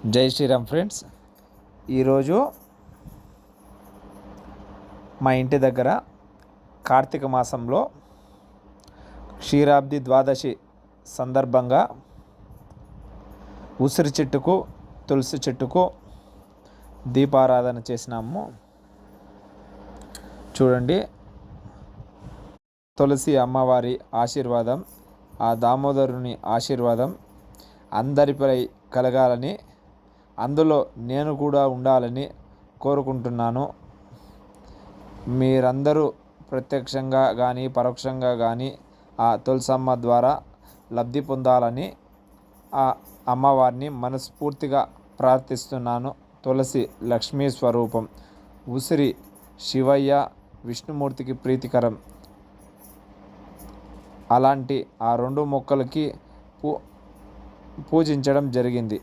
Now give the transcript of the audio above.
జై శ్రీరామ్ ఫ్రెండ్స్. ఈరోజు మా ఇంటి దగ్గర కార్తీక మాసంలో క్షీరాబ్ది ద్వాదశి సందర్భంగా ఉసిరి చెట్టుకు తులసి చెట్టుకు దీపారాధన చేసినాము. చూడండి, తులసి అమ్మవారి ఆశీర్వాదం, ఆ దామోదరుని ఆశీర్వాదం అందరిపై కలగాలని, అందులో నేను కూడా ఉండాలని కోరుకుంటున్నాను. మీరందరూ ప్రత్యక్షంగా కానీ పరోక్షంగా కానీ ఆ తులసమ్మ ద్వారా లబ్ధి పొందాలని ఆ అమ్మవారిని మనస్ఫూర్తిగా ప్రార్థిస్తున్నాను. తులసి లక్ష్మీ స్వరూపం, ఉసిరి శివయ్య విష్ణుమూర్తికి ప్రీతికరం. అలాంటి ఆ రెండు మొక్కలకి పూజించడం జరిగింది.